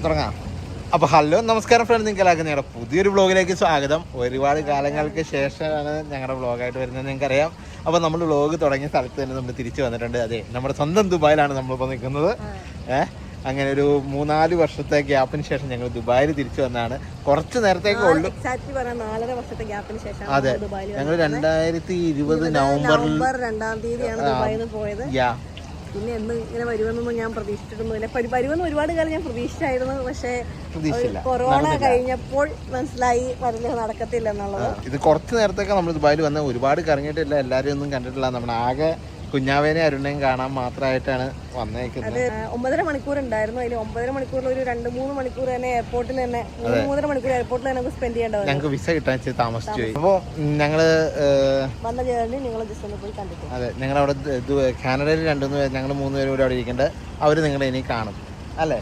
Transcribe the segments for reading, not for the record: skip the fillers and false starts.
തുടങ്ങാം. അപ്പോൾ ഹലോ നമസ്കാരം ഫ്രണ്ട്, നിങ്ങൾക്ക് എല്ലാവർക്കും ഞങ്ങളുടെ പുതിയൊരു വ്ളോഗിലേക്ക് സ്വാഗതം. ഒരുപാട് കാലങ്ങൾക്ക് ശേഷമാണ് ഞങ്ങളുടെ വ്ളോഗായിട്ട് വരുന്നത് നിങ്ങൾക്കറിയാം. അപ്പോൾ നമ്മൾ വ്ളോഗ് തുടങ്ങിയ സ്ഥലത്ത് തന്നെ നമ്മൾ തിരിച്ചു വന്നിട്ടുണ്ട്. അതെ, നമ്മുടെ സ്വന്തം ദുബായിലാണ് നമ്മളിപ്പോൾ നിൽക്കുന്നത്. അങ്ങനെ ഒരു 3-4 വർഷത്തെ ഗ്യാപ്പിന് ശേഷം ഞങ്ങൾ ദുബായിൽ തിരിച്ചു വന്നതാണ്. കുറച്ച് നേരത്തേക്ക് ഉള്ളൂ. അതെ, ഞങ്ങൾ 2020 നവംബർ 2-ാം തീയതിയാണ് ദുബായിൽ നിന്ന് പോയത്. പിന്നെ എന്ന് ഇങ്ങനെ വരുമെന്നൊന്നും ഞാൻ പ്രതീക്ഷിച്ചിട്ടൊന്നുമില്ല. വരുമെന്ന് ഒരുപാട് കാലം ഞാൻ പ്രതീക്ഷിച്ചായിരുന്നു. പക്ഷേ കൊറോണ കഴിഞ്ഞപ്പോൾ മനസ്സിലായി വരല് നടക്കത്തില്ല എന്നുള്ളത്. ഇത് കുറച്ച് നേരത്തേക്ക് നമ്മൾ ദുബായിൽ വന്ന് ഒരുപാട് കറങ്ങിയിട്ടില്ല, എല്ലാവരും ഒന്നും കണ്ടിട്ടില്ല. നമ്മുടെ ആകെ കുഞ്ഞാവേനെ അരുണയും കാണാൻ മാത്രമായിട്ടാണ് വന്നേക്കുന്നത്. 9.5 മണിക്കൂർ ഉണ്ടായിരുന്നു. അതിൽ 9.5 മണിക്കൂറിൽ ഒരു 2-3 മണിക്കൂർ തന്നെ എയർപോർട്ടിൽ തന്നെ 3-3.5 മണിക്കൂർ എയർപോർട്ടിൽ തന്നെ സ്പെൻഡ് ചെയ്യേണ്ടത്. ഞങ്ങൾക്ക് വിസ കിട്ടാൻ ഇച്ചിരി താമസിച്ചു പോയി. അപ്പോൾ ഞങ്ങള് വന്ന ജേർണി നിങ്ങൾ ജസ്റ്റ് ഒന്ന് പോയി കണ്ടിട്ട്. അതെ, ഞങ്ങളവിടെ കാനഡയിൽ 2-3 പേര്, ഞങ്ങൾ 3 പേരും കൂടെ അവിടെ ഇരിക്കേണ്ടത്. അവര് നിങ്ങളെ ഇനി കാണും അല്ലേ.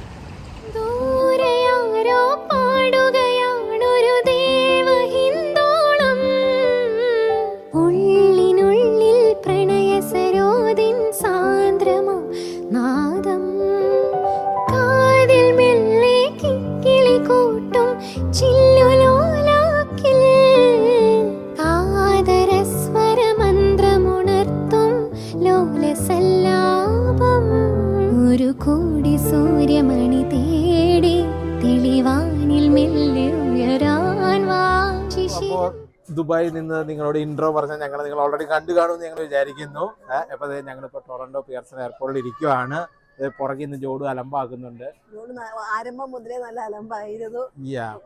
ദുബായിൽ നിന്ന് നിങ്ങളോട് ഇൻട്രോ പറഞ്ഞാൽ നിങ്ങൾ ഓൾറെഡി കണ്ടു കാണുമെന്ന് ഞങ്ങൾ വിചാരിക്കുന്നു. അപ്പോൾ ഞങ്ങളിപ്പോൾ ടൊറന്റോ പിയർസൺ എയർപോർട്ടിൽ ഇരിക്കുവാണ്. പുറകിൽ നിന്ന് ജോഡ് അലമ്പാക്കുന്നുണ്ട്. ആരംഭം മുതലേ നല്ല അലമ്പായിരുന്നു.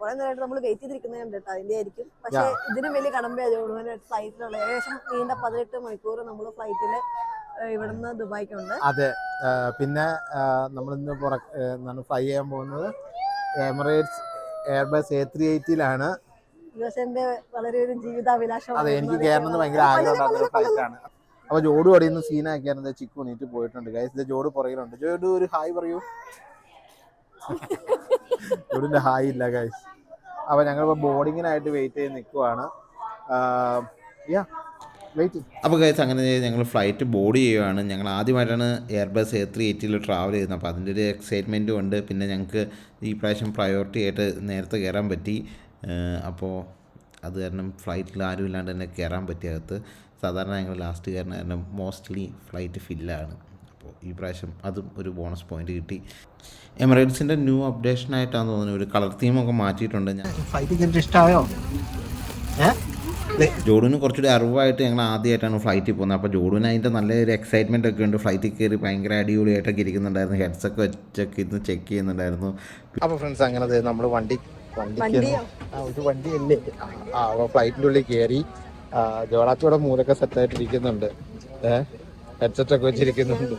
കുറെ നേരമായിട്ട് നമ്മൾ വെയിറ്റ് ചെയ്തിരിക്കുന്നത് കേട്ടോ, അതിന്റെ ആയിരിക്കും. പക്ഷെ ഇതിനും വലിയ കടമ്പ ജോഡ് ഫ്ലൈറ്റിലുള്ള ഏകദേശം നീണ്ട 18 മണിക്കൂർ നമ്മൾ ഫ്ലൈറ്റില് ഇവിടുന്ന് ദുബായ്ക്കുണ്ട്. അതെ, പിന്നെ നമ്മളിന്ന് ഫ്ലൈ ചെയ്യാൻ പോകുന്നത് എമിറേറ്റ്സ് എയർബസ് A380-ലാണ്. വളരെ ഒരു ജീവിതാഭിലാഷം. അതെ, എനിക്ക് കയറണമെന്ന് ഭയങ്കര ആഗ്രഹമുണ്ടായിരുന്ന ഫ്ലൈറ്റാണ്. അപ്പൊ ജോഡു അടിയിൽ നിന്ന് സീനാക്കിയായിരുന്നു. ചിക്കു എണീറ്റ് പോയിട്ടുണ്ട് ഗൈസ്. ഇത് ജോഡു പുറകിലുണ്ട്. ജോഡു ഒരു ഹായ് പറയൂ. ജോഡിന്റെ ഹായ് ഇല്ല ഗൈസ്. അപ്പൊ ഞങ്ങളിപ്പോ ബോർഡിങ്ങിനായിട്ട് വെയിറ്റ് ചെയ്ത് നിൽക്കുവാണ്. അപ്പോൾ ഗൈസ്, അങ്ങനെ ഞങ്ങൾ ഫ്ലൈറ്റ് ബോർഡ് ചെയ്യുകയാണ്. ഞങ്ങൾ ആദ്യമായിട്ടാണ് എയർബസ് A380 ട്രാവൽ ചെയ്യുന്നത്. അപ്പോൾ അതിൻ്റെ ഒരു എക്സൈറ്റ്മെൻറ്റും ഉണ്ട്. പിന്നെ ഞങ്ങൾക്ക് ഈ പ്രാവശ്യം പ്രയോറിറ്റി ആയിട്ട് നേരത്തെ കയറാൻ പറ്റി. അപ്പോൾ അത് കാരണം ഫ്ലൈറ്റിൽ ആരും ഇല്ലാണ്ട് തന്നെ കയറാൻ പറ്റിയകത്ത്. സാധാരണ ഞങ്ങൾ ലാസ്റ്റ് കയറുന്ന കാരണം മോസ്റ്റ്ലി ഫ്ലൈറ്റ് ഫില്ലാണ്. അപ്പോൾ ഈ പ്രാവശ്യം അതും ഒരു ബോണസ് പോയിന്റ് കിട്ടി. എമിറേറ്റ്സിൻ്റെ ന്യൂ അപ്ഡേഷനായിട്ടാണെന്ന് തോന്നുന്നു, ഒരു കളർ തീമൊക്കെ മാറ്റിയിട്ടുണ്ട്. ഞാൻ ഫ്ലൈറ്റ് ഇഷ്ടമായോ? ജോഡുവിന് കുറച്ചുകൂടി അറിവായിട്ട് ഞങ്ങൾ ആദ്യമായിട്ടാണ് ഫ്ലൈറ്റിൽ പോകുന്നത്. അപ്പോൾ ജോഡുവിന് അതിൻ്റെ നല്ലൊരു എക്സൈറ്റ്മെൻ്റ് ഒക്കെ ഉണ്ട്. ഫ്ലൈറ്റിൽ കയറി ഭയങ്കര അടിപൊളിയായിട്ടൊക്കെ ഇരിക്കുന്നുണ്ടായിരുന്നു. ഹെഡ്സൊക്കെ വെച്ചൊക്കെ ഇരുന്ന് ചെക്ക് ചെയ്യുന്നുണ്ടായിരുന്നു. അപ്പോൾ ഫ്രണ്ട്സ്, അങ്ങനെ നമ്മൾ ഒരു വണ്ടിയല്ലേ ഫ്ലൈറ്റിൻ്റെ ഉള്ളിൽ കയറി. ജോളാച്ചോടെ മൂലൊക്കെ സെറ്റായിട്ടിരിക്കുന്നുണ്ട്. ഹെഡ്സെറ്റൊക്കെ വെച്ചിരിക്കുന്നുണ്ട്.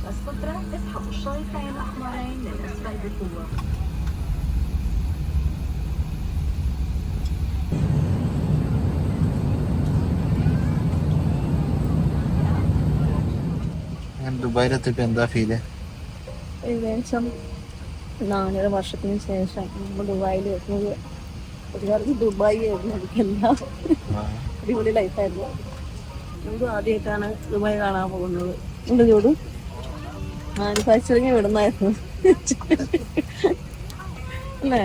الصفرة اسحبوا الشريطين الأحمرين للأسفل بقوة. ദുബായിലെത്തിട്ട് എന്താ ഫീല്? ഏകദേശം 4 വർഷത്തിന് ശേഷം നമ്മൾ ദുബായിൽ വരുന്നത്. ഒരുപാട് ദുബായി ആയിരുന്നു. എനിക്കെല്ലാം അടിപൊളി ലൈഫായിരുന്നു. നമുക്ക് ആദ്യമായിട്ടാണ് ദുബായ് കാണാൻ പോകുന്നത്. ഉണ്ട് ജോഡു മാനുഫാക്ചറിങ് വിടുന്നായിരുന്നു അല്ലേ?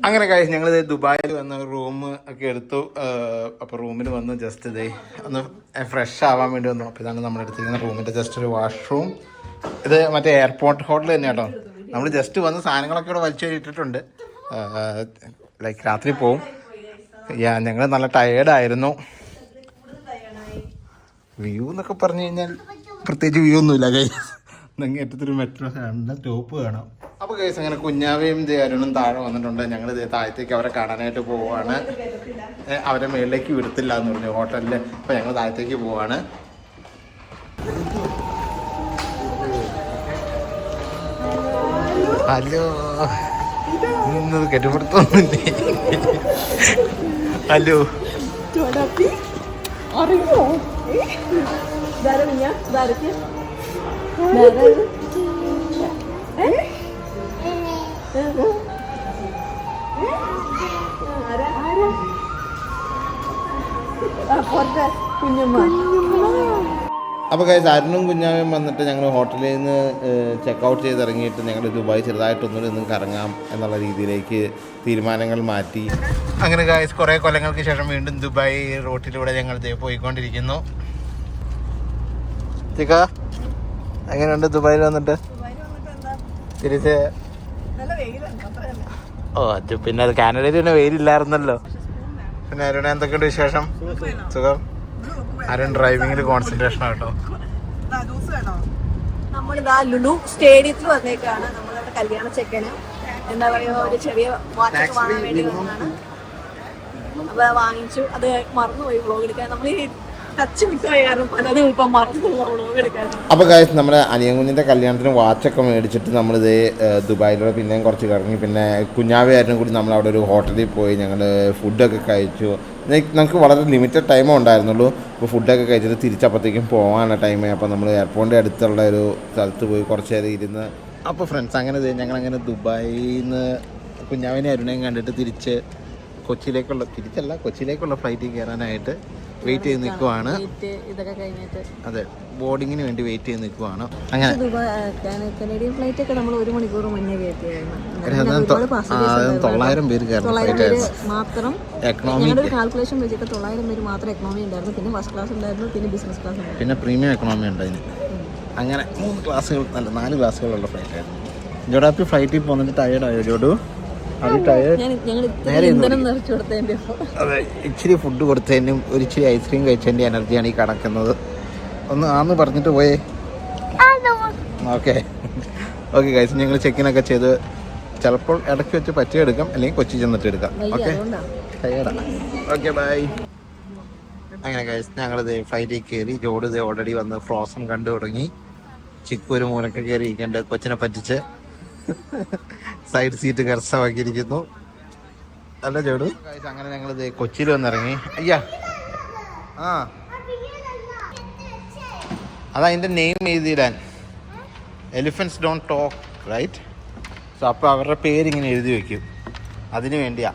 അങ്ങനെ കഴിച്ച് ഞങ്ങൾ ദുബായിൽ വന്ന് റൂം ഒക്കെ എടുത്തു. അപ്പോൾ റൂമിൽ വന്ന് ജസ്റ്റ് ഇതേ ഒന്ന് ഫ്രഷ് ആവാൻ വേണ്ടി വന്നു. അപ്പോൾ ഇതാണ് നമ്മൾ എടുത്തിരിക്കുന്ന റൂമിൻ്റെ ജസ്റ്റ് ഒരു വാഷ്റൂം. ഇത് മറ്റേ എയർപോർട്ട് ഹോട്ടൽ തന്നെ കേട്ടോ. നമ്മൾ ജസ്റ്റ് വന്ന് സാധനങ്ങളൊക്കെ ഇവിടെ വലിച്ചു ഇട്ടിട്ടുണ്ട്. ലൈക്ക് രാത്രി പോവും. ഞങ്ങൾ നല്ല ടയേർഡായിരുന്നു. വ്യൂ എന്നൊക്കെ പറഞ്ഞു കഴിഞ്ഞാൽ പ്രത്യേകിച്ച് വ്യൂ ഒന്നുമില്ല ഗൈസ്. അങ്ങേറ്റത്തൊരു മെട്രോ ടോപ്പ് കാണാം. അപ്പോൾ ഗൈസ്, അങ്ങനെ കുഞ്ഞാവയും അരുണും താഴെ വന്നിട്ടുണ്ട്. ഞങ്ങൾ താഴത്തേക്ക് അവരെ കാണാനായിട്ട് പോവുകയാണ്. അവരെ മേളിലേക്ക് വിടത്തില്ല എന്ന് പറഞ്ഞു ഹോട്ടലിൽ. അപ്പോൾ ഞങ്ങൾ താഴത്തേക്ക് പോവാണ്. ഹലോ ഇന്നത് കെട്ടിപ്പിടുത്തൊന്നുമില്ലേ? ഹലോ അറിയോ കുഞ്ഞമ്മ. അപ്പോൾ ഗൈസ് അരുണും കുഞ്ഞാവും വന്നിട്ട് ഞങ്ങൾ ഹോട്ടലിൽ നിന്ന് ചെക്കൗട്ട് ചെയ്ത് ഇറങ്ങിയിട്ട് ഞങ്ങൾ ദുബായ് ചെറുതായിട്ടൊന്നുകൂടി ഒന്ന് കറങ്ങാം എന്നുള്ള രീതിയിലേക്ക് തീരുമാനങ്ങൾ മാറ്റി. അങ്ങനെ ഗൈസ് കുറേ കൊല്ലങ്ങൾക്ക് ശേഷം വീണ്ടും ദുബായ് റോട്ടിലൂടെ ഞങ്ങൾ പോയിക്കൊണ്ടിരിക്കുന്നു. ചിക്ക എങ്ങനെയുണ്ട് ദുബായിൽ വന്നിട്ട്? തിരിച്ച് ഓ അത് പിന്നെ അത് കാനഡയിൽ പിന്നെ വെയിലില്ലായിരുന്നല്ലോ. പിന്നെ അരുണ എന്തൊക്കെയുണ്ട് വിശേഷം? സുഖം. അരുൺ ഡ്രൈവിങ്ങിൽ കോൺസെൻട്രേഷൻ ആട്ടോ. നമ്മളിതാ ലുലു സ്റ്റേഡിയത്തിൽ വന്നേക്കാണ്. നമ്മളിവിടെ കല്യാണ ചെക്കന് എന്താ പറയുക ഒരു ചെറിയ വാച്ചൊക്കെ വാങ്ങാൻ വേണ്ടി വന്നതാണ്. അപ്പൊ വാങ്ങിച്ചു. അത് മറന്നുപോയി വ്ളോഗ് എടുക്കാൻ. നമ്മൾ ഈ ടച്ച് മിസ്സായ കാരണം പലതും ഇപ്പം മറന്നു വ്ളോഗ് എടുക്കാൻ. അപ്പോൾ ഗൈസ് നമ്മുടെ അനിയൻകുഞ്ഞിൻ്റെ കല്യാണത്തിന് വാച്ചൊക്കെ മേടിച്ചിട്ട് നമ്മളിത് ദുബായിലൂടെ പിന്നെയും കുറച്ച് കറങ്ങി. പിന്നെ കുഞ്ഞാവയായിരുന്നു കൂടി നമ്മളവിടെ ഒരു ഹോട്ടലിൽ പോയി ഞങ്ങൾ ഫുഡൊക്കെ കഴിച്ചു. നമുക്ക് വളരെ ലിമിറ്റഡ് ടൈമേ ഉണ്ടായിരുന്നുള്ളൂ. അപ്പോൾ ഫുഡൊക്കെ കഴിച്ചിട്ട് തിരിച്ചപ്പോഴത്തേക്കും പോകാനുള്ള ടൈമേ. അപ്പോൾ നമ്മൾ എയർപോർട്ടിൻ്റെ അടുത്തുള്ള ഒരു സ്ഥലത്ത് പോയി കുറച്ച് നേരം ഇരുന്ന്. അപ്പോൾ ഫ്രണ്ട്സ് അങ്ങനെ ഞങ്ങളങ്ങനെ ദുബായിൽ നിന്ന് കുഞ്ഞാവിനെ അരുണയും കണ്ടിട്ട് കൊച്ചിയിലേക്കുള്ള ഫ്ലൈറ്റിൽ കയറാനായിട്ട് വെയിറ്റ് ചെയ്ത് നിൽക്കുവാണ്. അതെ, ബോർഡിങ്ങിന് വേണ്ടി വെയിറ്റ് ചെയ്ത് നിൽക്കുവാണ്. അങ്ങനെ കനേഡിയൻ ഫ്ലൈറ്റ് ഒക്കെ നമ്മൾ 1 മണിക്കൂർ മുന്നേ കയറ്റിയായിരുന്നു. 900 പേര് മാത്രം ഞങ്ങളുടെ ഒരു കാൽക്കുലേഷൻ വെച്ചിട്ട് 900 പേര് മാത്രം എക്കണോമി ഉണ്ടായിരുന്നു. പിന്നെ ഫസ്റ്റ് ക്ലാസ് ഉണ്ടായിരുന്നു, പിന്നെ ബിസിനസ് ക്ലാസ് ഉണ്ടായിരുന്നു, പിന്നെ പ്രീമിയം എക്കണോമി ഉണ്ട്. അതിന് അങ്ങനെ 3 ക്ലാസ്സുകൾ 4 ക്ലാസ്സുകളുള്ള ഫ്ലൈറ്റ് ആയിരുന്നു. ജോഡാപ്പി ഫ്ലൈറ്റിൽ പോന്നിട്ട് ടയേർഡായോ ജോഡു? അതെ, ഇച്ചിരി ഫുഡ് കൊടുത്തതിനും ഒരു ഇച്ചിരി ഐസ്ക്രീം കഴിച്ചതിൻ്റെ എനർജിയാണ് ഈ കണക്കുന്നത്. ഒന്ന് ആന്ന് പറഞ്ഞിട്ട് പോയേ. ഓക്കെ ഗൈസ്, ഞങ്ങൾ ചെക്കിനൊക്കെ ചെയ്ത് ചിലപ്പോൾ ഇടയ്ക്ക് വെച്ച് പറ്റിയെടുക്കാം, അല്ലെങ്കിൽ കൊച്ചി ചെന്നിട്ട് എടുക്കാം. Okay okay bye. അങ്ങനെ ഗൈസ് ഞങ്ങളിത് ഫ്ലൈറ്റിൽ കയറി. ജോഡ് ഇത് ഓൾറെഡി വന്ന് ഫ്രോസൺ കണ്ടു തുടങ്ങി. ചിക്കു ഒരു മൂലൊക്കെ കയറി ഇരിക്കേണ്ട കൊച്ചിനെ പറ്റിച്ച് സൈഡ് സീറ്റ് കരസ്ഥമാക്കിയിരിക്കുന്നു. അല്ല ജോഡു? അങ്ങനെ ഞങ്ങളിത് കൊച്ചിയിൽ വന്നിറങ്ങി. അയ്യാ അതതിൻ്റെ നെയിം എഴുതിയിടാൻ. Elephants don't talk right. So അപ്പോൾ അവരുടെ പേരിങ്ങനെ എഴുതി വയ്ക്കും, അതിന് വേണ്ടിയാ.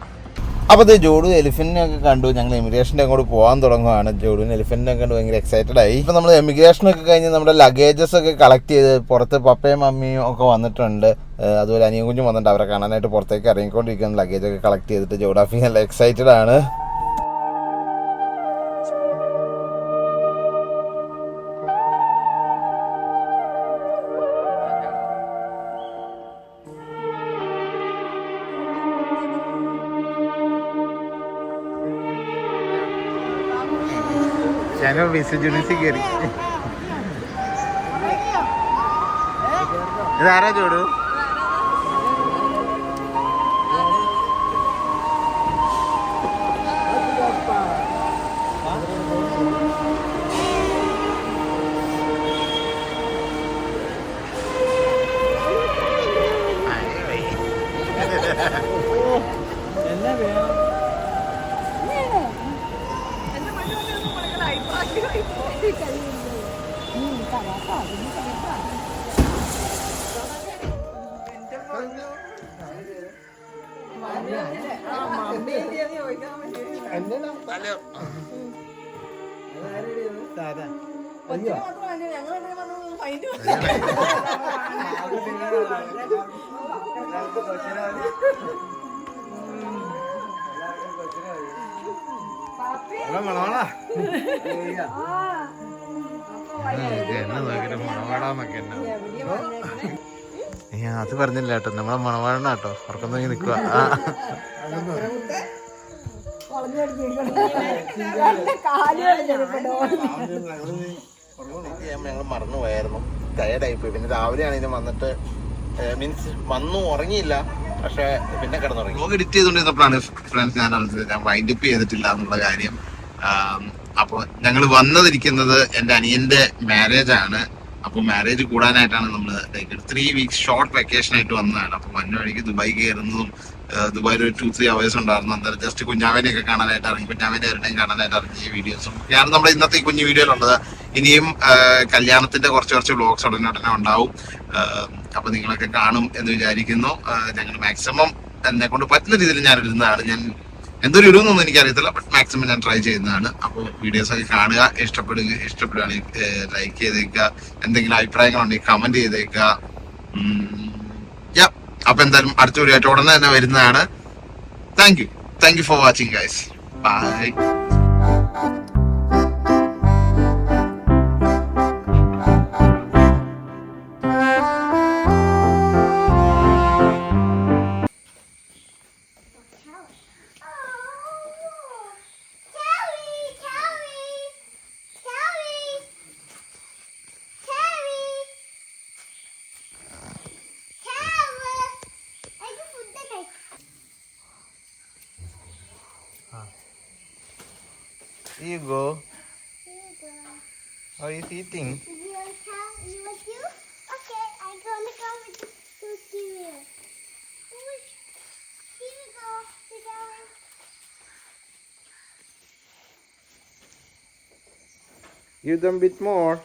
അപ്പോൾ ഇത് ജോഡു എലിഫൻറ്റിനൊക്കെ കണ്ടു. ഞങ്ങൾ എമിഗ്രേഷൻ്റെ അങ്ങോട്ട് പോകാൻ തുടങ്ങുകയാണ്. ജോഡുവിന് എലിഫൻറ്റിനെ കണ്ട് ഭയങ്കര എക്സൈറ്റഡ് ആയി. ഇപ്പോൾ നമ്മൾ എമിഗ്രേഷനൊക്കെ കഴിഞ്ഞ് നമ്മുടെ ലഗേജസ് ഒക്കെ കളക്ട് ചെയ്ത് പുറത്ത് പപ്പയും മമ്മിയും ഒക്കെ വന്നിട്ടുണ്ട്. അതുപോലെ അനിയൻ കുഞ്ഞും വന്നിട്ട് അവരെ കാണാനായിട്ട് പുറത്തേക്ക് ഇറങ്ങിക്കൊണ്ടിരിക്കുന്ന ലഗേജൊക്കെ കളക്ട് ചെയ്തിട്ട് ജോഡാഫി നല്ല എക്സൈറ്റഡ് ആണ്. ഞങ്ങൾ വിസിജുനിസി കയറി. ഇതാരാ ജോഡു? അത് പറഞ്ഞില്ല കേട്ടോ, നമ്മളെ മണവാളന കേട്ടോ. ഉറക്കം നോക്കി നിൽക്കുക. ഞങ്ങൾ മറന്നുപോയായിരുന്നു, ടയർഡായിപ്പോയി. പിന്നെ രാവിലെയാണ് ഇതിന് വന്നിട്ട് മീൻസ് വന്നു ഉറങ്ങിയില്ല, പക്ഷെ പിന്നെ കിടന്നുറങ്ങി. വ്ലോഗ് എഡിറ്റ് ചെയ്തുകൊണ്ടിരുന്നപ്പോഴാണ് ഫ്രണ്ട്സ് ഞാൻ വൈൻഡ് അപ്പ് ചെയ്തിട്ടില്ല എന്നുള്ള കാര്യം. അപ്പോൾ ഞങ്ങൾ വന്നിരിക്കുന്നത് എൻ്റെ അനിയൻ്റെ മാരേജ് ആണ്. അപ്പോൾ മാരേജ് കൂടാനായിട്ടാണ് നമ്മൾ 3 വീക്സ് ഷോർട്ട് വെക്കേഷൻ ആയിട്ട് വന്നതാണ്. അപ്പോൾ വന്ന വഴിക്ക് ദുബായ് കയറുന്നതും ദുബായിൽ ഒരു 2-3 hours ഉണ്ടായിരുന്നു. എന്തായാലും ജസ്റ്റ് കുഞ്ഞാവേനെയൊക്കെ കാണാനായിട്ട് ഇറങ്ങി, കുഞ്ഞാവേനെ എരുടെയും കാണാനായിട്ട് ഇറങ്ങിയ വീഡിയോസും ഒക്കെയാണ് നമ്മുടെ ഇന്നത്തെ ഈ കുഞ്ഞു വീഡിയോയിലുള്ളത്. ഇനിയും കല്യാണത്തിന്റെ കുറച്ച് വ്ലോഗ്സ് ഉടനെ ഉണ്ടാവും. അപ്പൊ നിങ്ങളൊക്കെ കാണും എന്ന് വിചാരിക്കുന്നു. ഞങ്ങൾ മാക്സിമം എന്നെ കൊണ്ട് പറ്റുന്ന രീതിയിൽ ഞാൻ ഇടുന്നതാണ്. ഞാൻ എന്തൊരു ഇടുന്നൊന്നും എനിക്കറിയത്തില്ല, ബട്ട് മാക്സിമം ഞാൻ ട്രൈ ചെയ്യുന്നതാണ്. അപ്പോൾ വീഡിയോസ് ഒക്കെ കാണുക, ഇഷ്ടപ്പെടുകയാണെങ്കിൽ ലൈക്ക് ചെയ്തേക്കുക, എന്തെങ്കിലും അഭിപ്രായങ്ങളുണ്ടെങ്കിൽ കമന്റ് ചെയ്തേക്കുക. അപ്പൊ എന്തായാലും അടുത്ത വീഡിയോ ആയിട്ട് ഉടനെ തന്നെ വരുന്നതാണ്. Thank you for watching guys. Bye. Here you go. How are you eating? You want you? Okay, I'm gonna go with you. Here we go. We're going. Give them a bit more.